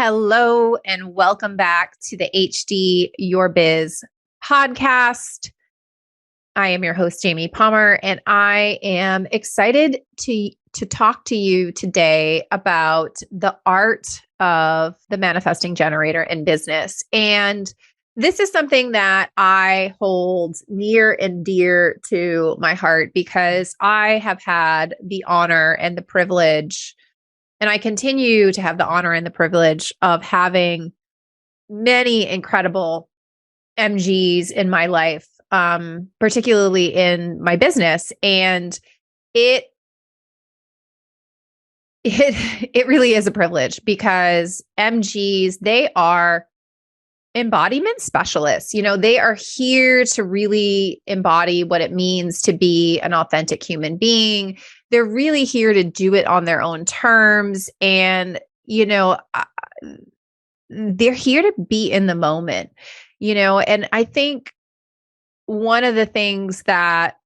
Hello, and welcome back to the HD Your Biz podcast. I am your host, Jamie Palmer, and I am excited to talk to you today about the art of the manifesting generator in business. And this is something that I hold near and dear to my heart because I have had the honor and the privilege, and I continue to have the honor and the privilege of having many incredible MGs in my life, particularly in my business. And it really is a privilege because MGs, they are embodiment specialists. They are here to really embody what it means to be an authentic human being. They're really here to do it on their own terms. And, they're here to be in the moment, and I think one of the things that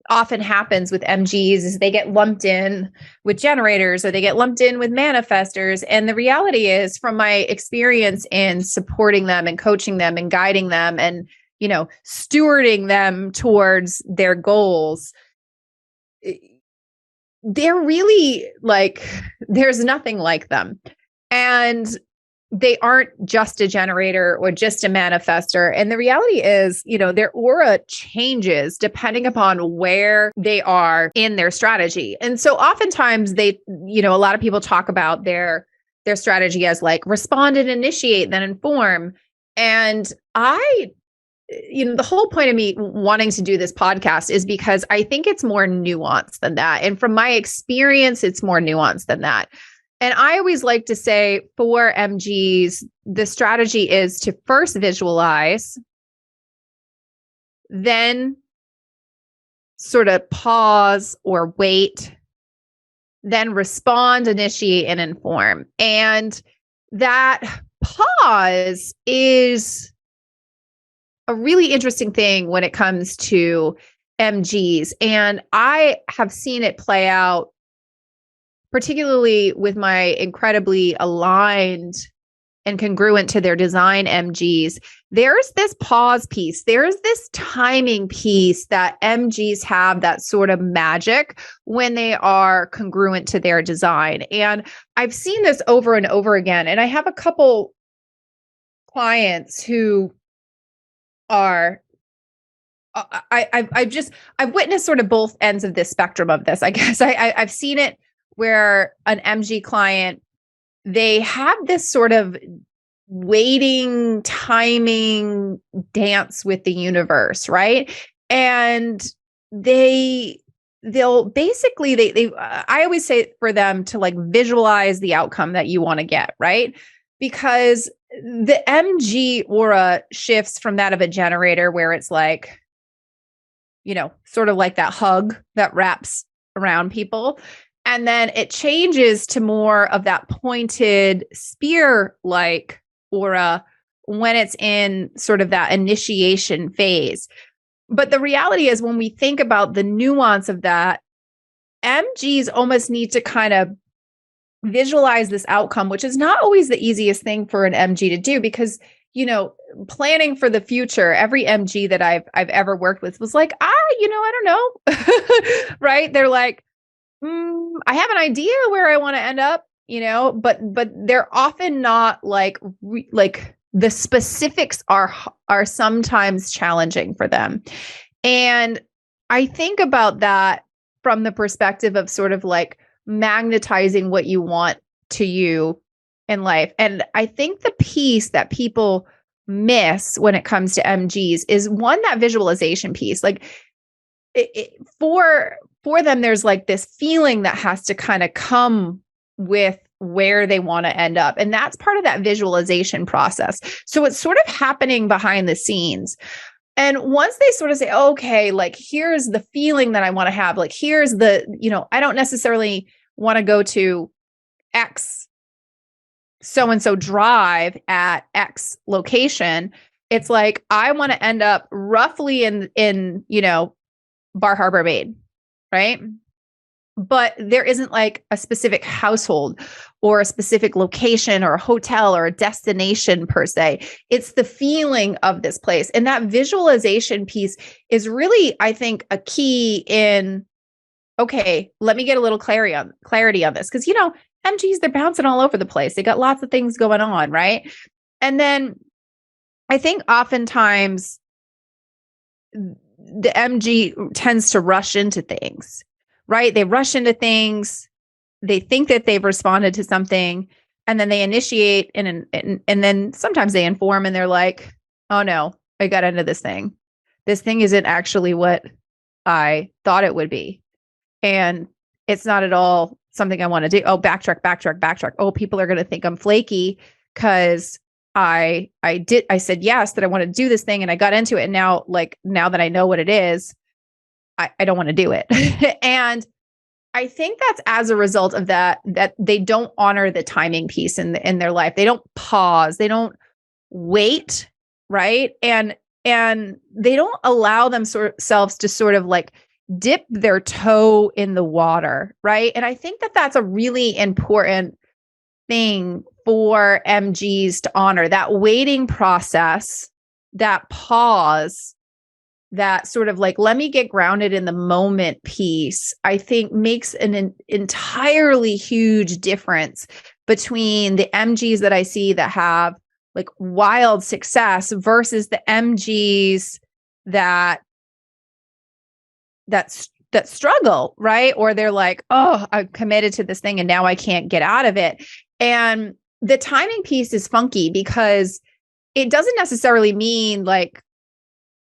often happens with MGs is they get lumped in with generators or they get lumped in with manifestors. And the reality is, from my experience in supporting them and coaching them and guiding them and, stewarding them towards their goals, they're really there's nothing like them. And they aren't just a generator or just a manifestor. And the reality is, their aura changes depending upon where they are in their strategy. And so oftentimes a lot of people talk about their strategy as respond and initiate, then inform. And the whole point of me wanting to do this podcast is because I think it's more nuanced than that. And from my experience, it's more nuanced than that. And I always like to say for MGs, the strategy is to first visualize, then sort of pause or wait, then respond, initiate, and inform. And that pause is a really interesting thing when it comes to MGs. And I have seen it play out particularly with my incredibly aligned and congruent to their design MGs. There's this pause piece. There's this timing piece that MGs have, that sort of magic when they are congruent to their design. And I've seen this over and over again. And I have a couple clients who are I've witnessed sort of both ends of this spectrum of this. I guess I've seen it where an MG client, they have this sort of waiting, timing dance with the universe, right? And they'll basically, I always say for them to visualize the outcome that you want to get, right? Because the MG aura shifts from that of a generator where it's sort of like that hug that wraps around people. And then it changes to more of that pointed spear-like aura when it's in sort of that initiation phase. But the reality is, when we think about the nuance of that, MGs almost need to kind of visualize this outcome, which is not always the easiest thing for an MG to do because, planning for the future, every MG that I've ever worked with was I don't know, right? They're I have an idea where I want to end up, but they're often not the specifics are sometimes challenging for them. And I think about that from the perspective of sort of magnetizing what you want to you in life. And I think the piece that people miss when it comes to MGs is one, that visualization piece. For them, there's this feeling that has to kind of come with where they want to end up. And that's part of that visualization process. So it's sort of happening behind the scenes. And once they sort of say, okay, here's the feeling that I want to have, here's the, I don't necessarily want to go to X so-and-so drive at X location. It's I want to end up roughly in Bar Harbor, Maine, right? but there isn't like a specific household or a specific location or a hotel or a destination per se. It's the feeling of this place. And that visualization piece is really, I think, a key in, okay, let me get a little clarity on this. Because, MGs, they're bouncing all over the place. They got lots of things going on, right? And then I think oftentimes the MG tends to rush into things, right? They rush into things. They think that they've responded to something, and then they initiate and then sometimes they inform and they're like, oh no, I got into this thing. This thing isn't actually what I thought it would be. And it's not at all something I want to do. Oh, backtrack. Oh, people are going to think I'm flaky because I said yes, that I want to do this thing and I got into it. And now that I know what it is, I don't want to do it. And I think that's as a result of that they don't honor the timing piece in their life. They don't pause. They don't wait. Right. And they don't allow themselves to sort of like dip their toe in the water. Right. And I think that that's a really important thing for MGs to honor, that waiting process, that pause, that sort of like, let me get grounded in the moment piece, I think makes an entirely huge difference between the MGs that I see that have like wild success versus the MGs that struggle, right? Or they're like, oh, I'm committed to this thing and now I can't get out of it. And the timing piece is funky because it doesn't necessarily mean like,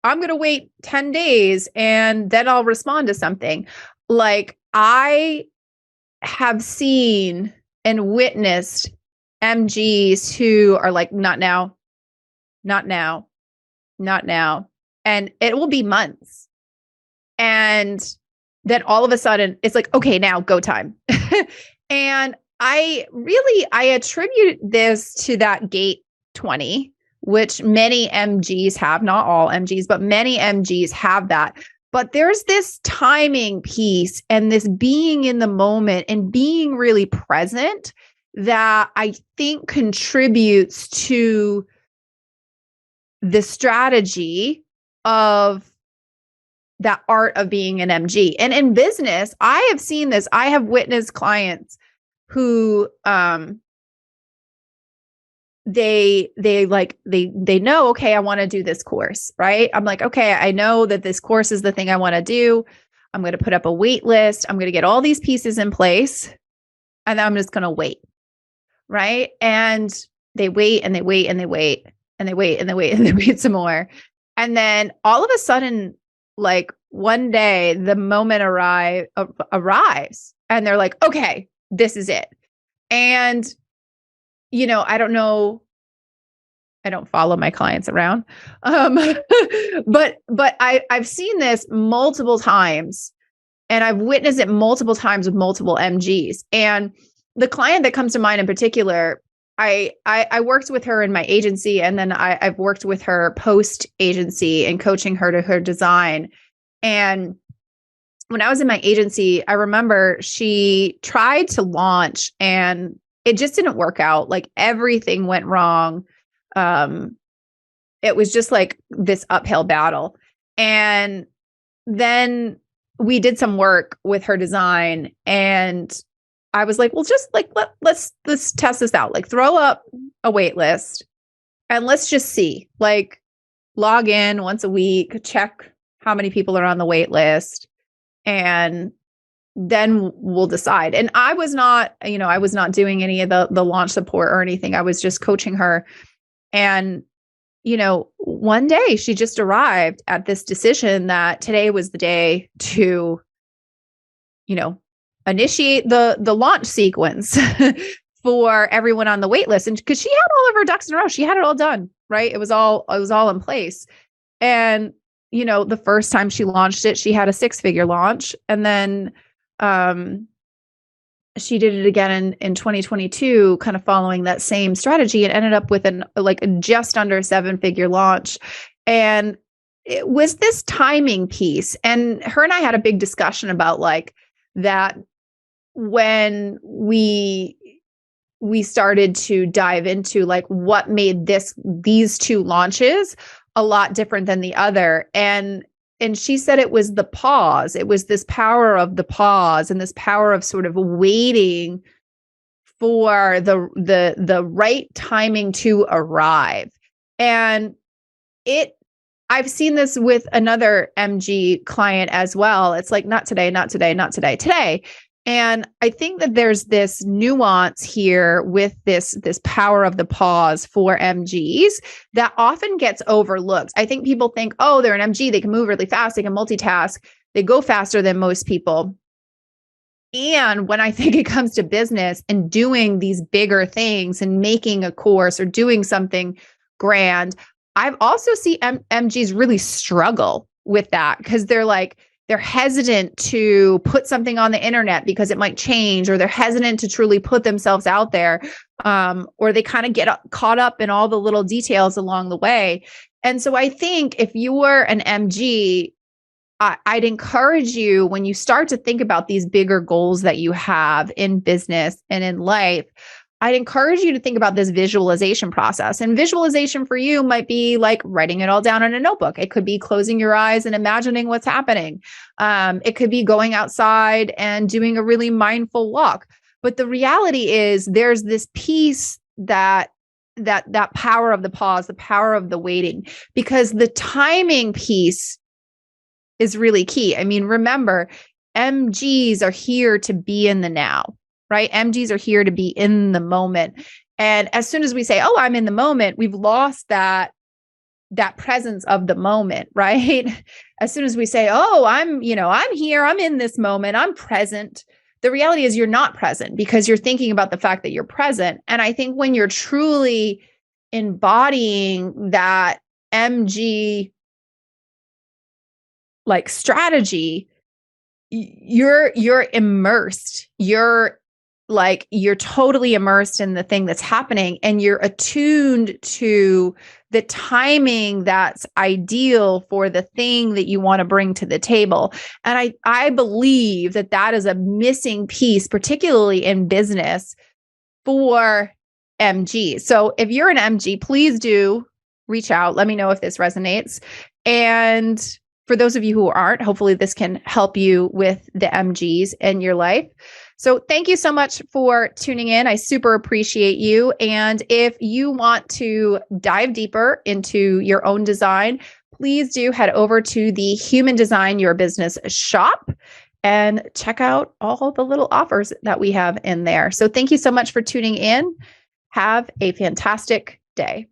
I'm going to wait 10 days and then I'll respond to something. Like I have seen and witnessed MGs who are like, not now. And it will be months. And then all of a sudden it's like, okay, now go time. And I attribute this to that gate 20, which many MGs have, not all MGs, but many MGs have that. But there's this timing piece and this being in the moment and being really present that I think contributes to the strategy of that art of being an MG. And in business, I have seen this. I have witnessed clients who they know, okay, I want to do this course, right? I'm like, okay, I know that this course is the thing I want to do. I'm going to put up a wait list. I'm going to get all these pieces in place and then I'm just going to wait. Right. And they wait and they wait and they wait and they wait and they wait and they wait some more. And then all of a sudden, like one day the moment arrives and they're like, okay, this is it. And I don't know. I don't follow my clients around. But I've seen this multiple times and I've witnessed it multiple times with multiple MGs. And the client that comes to mind in particular, I worked with her in my agency and then I've worked with her post agency and coaching her to her design. And when I was in my agency, I remember she tried to launch and it just didn't work out. Like everything went wrong. It was just like this uphill battle. And then we did some work with her design and I was like, well, just like, let's test this out. Like throw up a wait list and let's just see, like log in once a week, check how many people are on the wait list. And then we'll decide. And I was not doing any of the launch support or anything. I was just coaching her. And, one day she just arrived at this decision that today was the day to, initiate the launch sequence for everyone on the wait list. And because she had all of her ducks in a row, she had it all done, right? It was all in place. And, the first time she launched it, she had a 6-figure launch. And then she did it again in 2022, kind of following that same strategy and ended up with just under 7-figure launch. And it was this timing piece. And her and I had a big discussion about like that when we started to dive into like what made these two launches a lot different than the other. And she said it was the pause. It was this power of the pause and this power of sort of waiting for the right timing to arrive. And I've seen this with another MG client as well. It's like, not today, not today, not today, today. And I think that there's this nuance here with this power of the pause for MGs that often gets overlooked. I think people think, oh, they're an MG, they can move really fast, they can multitask, they go faster than most people. And when I think it comes to business and doing these bigger things and making a course or doing something grand, I've also seen MGs really struggle with that because they're hesitant to put something on the internet because it might change, or they're hesitant to truly put themselves out there, or they kind of get caught up in all the little details along the way. And so I think if you were an MG, I'd encourage you, when you start to think about these bigger goals that you have in business and in life, I'd encourage you to think about this visualization process. And visualization for you might be like writing it all down in a notebook. It could be closing your eyes and imagining what's happening. It could be going outside and doing a really mindful walk. But the reality is there's this piece that power of the pause, the power of the waiting, because the timing piece is really key. I mean, remember, MGs are here to be in the now. Right? MGs are here to be in the moment. And as soon as we say, oh, I'm in the moment, we've lost that presence of the moment, right? As soon as we say, oh, I'm here, I'm in this moment, I'm present. The reality is you're not present because you're thinking about the fact that you're present. And I think when you're truly embodying that MG like strategy, you're immersed. You're totally immersed in the thing that's happening, and you're attuned to the timing that's ideal for the thing that you want to bring to the table. And I believe that is a missing piece, particularly in business, for MG. So if you're an MG, please do reach out. Let me know if this resonates. And for those of you who aren't, hopefully this can help you with the MGs in your life. So thank you so much for tuning in. I super appreciate you. And if you want to dive deeper into your own design, please do head over to the Human Design Your Business shop and check out all the little offers that we have in there. So thank you so much for tuning in. Have a fantastic day.